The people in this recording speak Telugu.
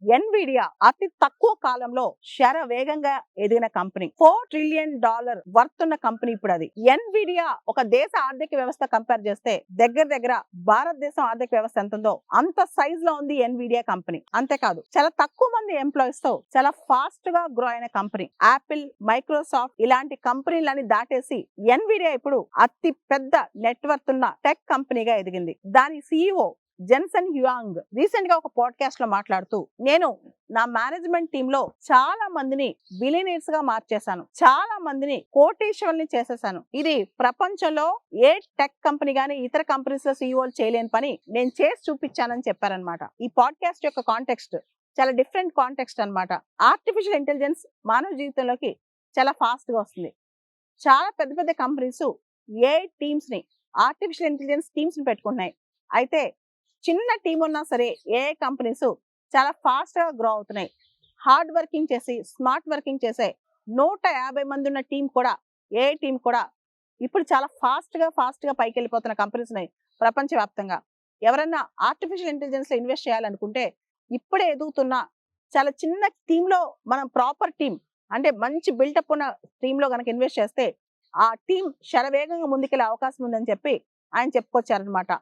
ఎన్విడియా అతి తక్కువ కాలంలో శరవేగంగా ఎదిగిన కంపెనీ. $4 ట్రిలియన్ వర్త్ ఉన్న కంపెనీ ఇప్పుడు అది. ఎన్విడియా ఒక దేశ ఆర్థిక వ్యవస్థ కంపేర్ చేస్తే దగ్గర దగ్గర భారతదేశం ఆర్థిక వ్యవస్థ ఎంత ఉందో అంత సైజ్ లో ఉంది ఎన్విడియా కంపెనీ. అంతేకాదు చాలా తక్కువ మంది ఎంప్లాయీస్ తో చాలా ఫాస్ట్ గా గ్రో అయిన కంపెనీ. యాపిల్, మైక్రోసాఫ్ట్ ఇలాంటి కంపెనీలని దాటేసి ఎన్విడియా ఇప్పుడు అతి పెద్ద నెట్వర్త్ ఉన్న టెక్ కంపెనీగా ఎదిగింది. దాని CEO జెన్సన్ హ్యూయాంగ్ రీసెంట్ గా ఒక పాడ్కాస్ట్ లో మాట్లాడుతూ, నేను నా మేనేజ్మెంట్ టీమ్ లో చాలా మందిని బిలియనీర్స్ గా మార్చేశాను, చాలా మందిని కోటీశ్వరుల్ని చేసేసాను. ఇది ప్రపంచంలో ఏ టెక్ కంపెనీ గానీ ఇతర కంపెనీస్ లో సీఈఓలు చేయలేని పని నేను చేసి చూపించానని చెప్పారనమాట. ఈ పాడ్కాస్ట్ యొక్క కాంటెక్స్ట్ చాలా డిఫరెంట్ కాంటెక్స్ట్ అన్నమాట. ఆర్టిఫిషియల్ ఇంటెలిజెన్స్ మానవ జీవితంలోకి చాలా ఫాస్ట్ గా వస్తుంది. చాలా పెద్ద పెద్ద కంపెనీస్ ఏ టీమ్స్ ని ఆర్టిఫిషియల్ ఇంటెలిజెన్స్ టీమ్స్ ని పెట్టుకుంటున్నాయి. అయితే చిన్న టీం ఉన్నా సరే ఏ కంపెనీస్ చాలా ఫాస్ట్ గా గ్రో అవుతున్నాయి. హార్డ్ వర్కింగ్ చేసి స్మార్ట్ వర్కింగ్ చేసే 150 మంది ఉన్న టీం కూడా ఏ టీం కూడా ఇప్పుడు చాలా ఫాస్ట్ గా పైకి వెళ్ళిపోతున్న కంపెనీస్ ఉన్నాయి ప్రపంచవ్యాప్తంగా. ఎవరన్నా ఆర్టిఫిషియల్ ఇంటెలిజెన్స్ లో ఇన్వెస్ట్ చేయాలనుకుంటే ఇప్పుడే ఎదుగుతున్న చాలా చిన్న టీమ్ లో మనం ప్రాపర్ టీం అంటే మంచి బిల్టప్ ఉన్న టీమ్ లో కనుక ఇన్వెస్ట్ చేస్తే ఆ టీం శరవేగంగా ముందుకెళ్ళే అవకాశం ఉందని చెప్పి ఆయన చెప్పుకొచ్చారనమాట.